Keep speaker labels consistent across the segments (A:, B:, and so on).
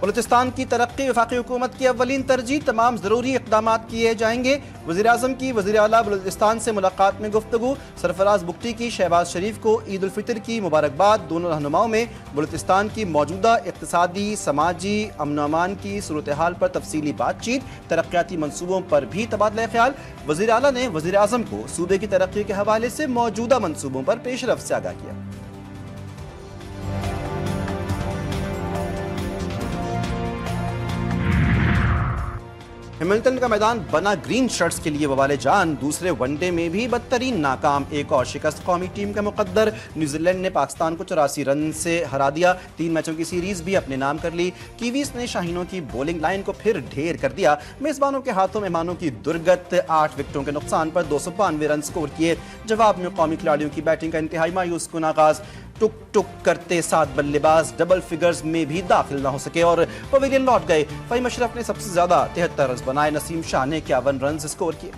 A: बलूचिस्तान की तरक्की वफाकी हुकूमत की अव्वलीन तरजीह, तमाम ज़रूरी इक़दाम किए जाएंगे। वज़ीर-ए-आज़म की वज़ीर-ए-आला बलूचिस्तान से मुलाकात में गुफ्तगू। सरफराज बुगटी की शहबाज शरीफ को ईद उल फितर की मुबारकबाद। दोनों रहनुमाओं में बलूचिस्तान की मौजूदा इक़्तिसादी, समाजी, अमन अमान की सूरत हाल पर तफसीली बातचीत। तरक्याती मनसूबों पर भी तबादला ख्याल। वज़ीर-ए-आला ने वज़ीर-ए-आज़म को सूबे की तरक्की के हवाले से मौजूदा मनसूबों पर पेशरफ्त से आगाह किया। हैमिल्टन का मैदान बना ग्रीन शर्ट्स के लिए बवाले जान। दूसरे वनडे में भी बदतरीन नाकाम। एक और शिकस्त कौमी टीम का मुकद्दर। न्यूजीलैंड ने पाकिस्तान को 84 रन से हरा दिया। 3 मैचों की सीरीज भी अपने नाम कर ली। कीवीज ने शाहीनों की बॉलिंग लाइन को फिर ढेर कर दिया। मेजबानों के हाथों मेहमानों की दुर्गत। 8 विकेटों के नुकसान पर 292 रन स्कोर किए। जवाब में कौमी खिलाड़ियों की बैटिंग का इंतहाई मायूस कुन आगाज। टुक टुक करते 7 बल्लेबाज डबल फिगर्स में भी दाखिल न हो सके और पवेलियन लौट गए। फ़हीम अशरफ ने सबसे ज्यादा 73 रन बनाए। नसीम शाह ने 51 रन स्कोर किए।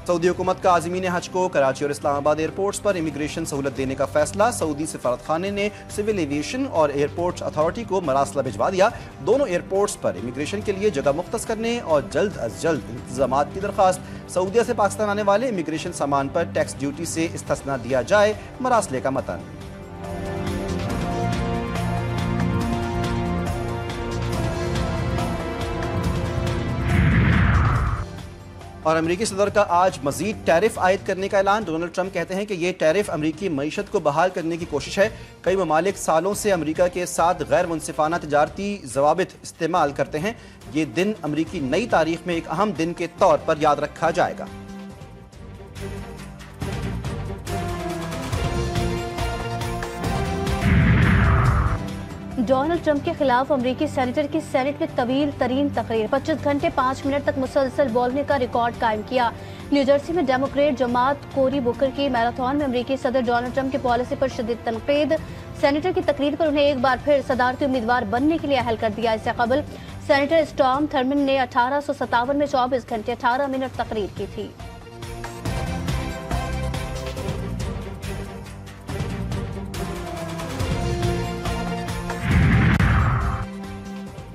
A: सऊदी हुकूमत का आज़मीन हज को कराची और इस्लामाबाद एयरपोर्ट्स पर इमिग्रेशन सहूलत देने का फैसला। सऊदी सफारतखाने ने सिविल एविएशन और एयरपोर्ट्स अथॉरिटी को मरासला भिजवा दिया। दोनों एयरपोर्ट्स पर इमिग्रेशन के लिए जगह मुख्तस करने और जल्द अज जल्द इंतजामात की दरख्वास्त। सऊदीया से पाकिस्तान आने वाले इमिग्रेशन सामान पर टैक्स ड्यूटी से इस्तिस्ना दिया जाए, मरासले का मतन। और अमरीकी सदर का आज मजीद टैरिफ आयद करने का ऐलान। डोनाल्ड ट्रंप कहते हैं कि ये टैरिफ अमरीकी मईशत को बहाल करने की कोशिश है। कई ममालिक सालों से अमरीका के साथ गैर मुनसिफाना तजारती जवाबित इस्तेमाल करते हैं। ये दिन अमरीकी नई तारीख में एक अहम दिन के तौर पर याद रखा जाएगा।
B: डोनाल्ड ट्रंप के खिलाफ अमरीकी सेनेटर की सेनेट में तवील तरीन तकरीर। 25 घंटे 5 मिनट तक मुसलसल बोलने का रिकॉर्ड कायम किया। न्यूजर्सी में डेमोक्रेट जमात कोरी बुकर की मैराथन में अमरीकी सदर डोनाल्ड ट्रंप की पॉलिसी पर शदीद तनकीद। सेनेटर की तकरीर पर उन्हें एक बार फिर सदारती उम्मीदवार बनने के लिए अहल कर दिया। इससे कबल सेनेटर स्टॉर्म थर्मन ने 1857 में 24 घंटे 18 मिनट तकरीर की थी।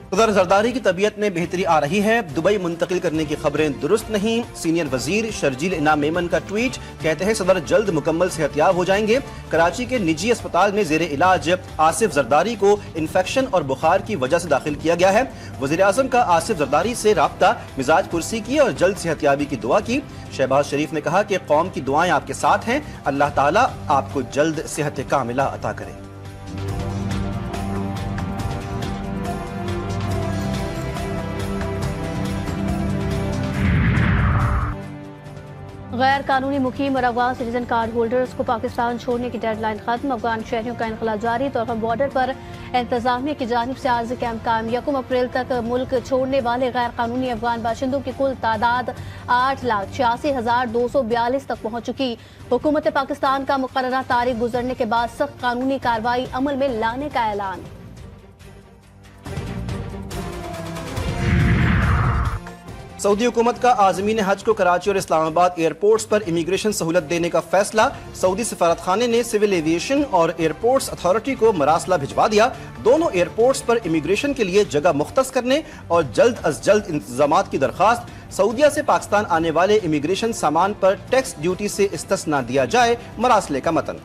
A: सदर जरदारी की तबीयत में बेहतरी आ रही है। दुबई मुंतकिल करने की खबरें दुरुस्त नहीं। सीनियर वजीर शर्जील इनाम मेमन का ट्वीट। कहते हैं सदर जल्द मुकम्मल सेहतयाब हो जाएंगे। कराची के निजी अस्पताल में जेर इलाज आसिफ जरदारी को इन्फेक्शन और बुखार की वजह से दाखिल किया गया है। वजीर आजम का आसिफ जरदारी से राब्ता, मिजाज पुरसी की और जल्द सेहतयाबी की दुआ की। शहबाज शरीफ ने कहा कि कौम की दुआएं आपके साथ हैं। अल्लाह ताला आपको जल्द सेहत कामिला अता करे।
B: गैर कानूनी मुकीम और अफगान सिटीजन कार्ड होल्डर्स को पाकिस्तान छोड़ने की डेडलाइन खत्म। अफगान शहरियों का इनखला जारी। तोरखम बॉर्डर पर इंतजामिया की जानिब से आर्जी कैंप कायम। 1 अप्रैल तक मुल्क छोड़ने वाले गैर कानूनी अफगान बाशिंदों की कुल तादाद 8,86,242 तक पहुँच चुकी। हुकूमत पाकिस्तान का मुकर्ररा तारीख गुजरने के बाद सख्त कानूनी कार्रवाई अमल में लाने का ऐलान।
A: सऊदी हुकूमत का आज़मीन हज को कराची और इस्लामाबाद एयरपोर्ट्स पर इमिग्रेशन सहूलत देने का फैसला। सऊदी सफारतखाने ने सिविल एविएशन और एयरपोर्ट्स अथॉरिटी को मरासला भिजवा दिया। दोनों एयरपोर्ट्स पर इमिग्रेशन के लिए जगह मुख्तस करने और जल्द अज जल्द इंतजामात की दरख्वास्त। सऊदीया से पाकिस्तान आने वाले इमिग्रेशन सामान पर टैक्स ड्यूटी से इस्तिस्ना दिया जाए, मरासले का मतन।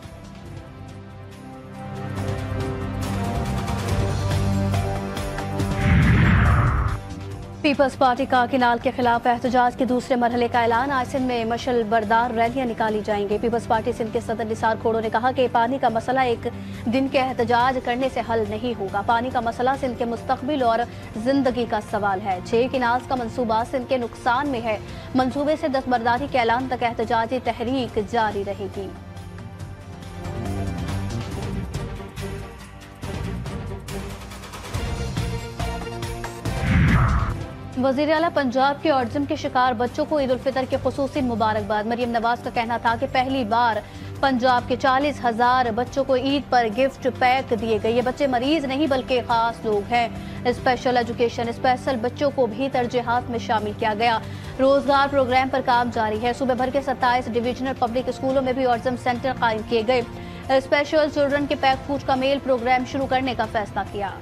B: पीपल्स पार्टी का किनाल के खिलाफ एहतजाज के दूसरे मरहले का ऐलान। आज सिंध में मशल बरदार रैलियां निकाली जाएंगी। पीपल्स पार्टी सिंध के सदर निसार खोड़ो ने कहा कि पानी का मसला एक दिन के एहतजाज करने से हल नहीं होगा। पानी का मसला सिंध के मुस्तकबिल और जिंदगी का सवाल है। 6 किनाल का मंसूबा सिंध के नुकसान में है। मंसूबे से दस्तबरदारी के ऐलान तक एहतजाजी तहरीक जारी रहेगी। वज़ीर आला पंजाब के ऑटिज्म के शिकार बच्चों को ईद उल फितर की खुसूसी मुबारकबाद। मरियम नवाज का कहना था कि पहली बार पंजाब के 40,000 बच्चों को ईद पर गिफ्ट पैक दिए गए। ये बच्चे मरीज नहीं बल्कि खास लोग हैं। स्पेशल एजुकेशन स्पेशल बच्चों को भी तरजीहात में शामिल किया गया। रोजगार प्रोग्राम पर काम जारी है। सूबे भर के 27 डिविजनल पब्लिक स्कूलों में भी ऑटिज्म सेंटर कायम किए गए। स्पेशल चिल्ड्रन के पैक फूड का मेल प्रोग्राम शुरू करने का फैसला किया।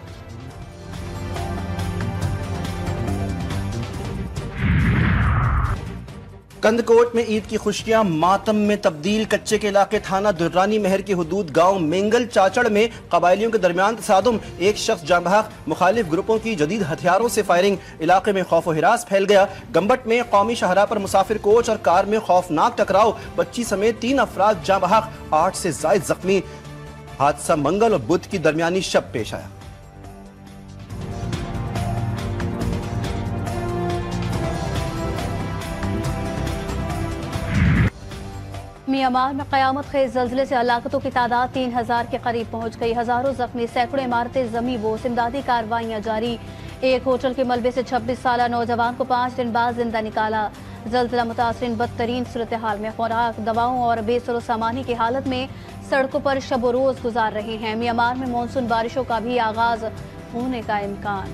A: कंदकोट में ईद की खुशियां मातम में तब्दील। कच्चे के इलाके थाना दुर्रानी महर की हुदूद गांव मेंगल चाचड़ में कबायलियों के दरमियान तसादुम। एक शख्स जाँ बहक। मुखालिफ ग्रुपों की जदीद हथियारों से फायरिंग। इलाके में खौफ व हिरास फैल गया। गंबट में कौमी शाहराह पर मुसाफिर कोच और कार में खौफनाक टकराव। बच्ची समेत 3 अफराद जाँ बहक, 8 से जायद जख्मी। हादसा मंगल और बुध की दरमियानी शब पेश आया।
B: म्यांमार में क़यामत खेज़ ज़ल्ज़ले से हलाकतों की तादाद 3000 के करीब पहुंच गई। हजारों जख्मी, सैकड़ों इमारतें जमी बोस। इमदादी कार्रवाइयाँ जारी। एक होटल के मलबे से 26 साला नौजवान को 5 दिन बाद जिंदा निकाला। ज़ल्ज़ला मुतासरीन बदतरीन सूरत हाल में खुराक, दवाओं और बेसरो सामानी की हालत में सड़कों पर शब रोज़ गुजार रहे हैं। म्यांमार में मानसून बारिशों का भी आगाज होने का इम्कान।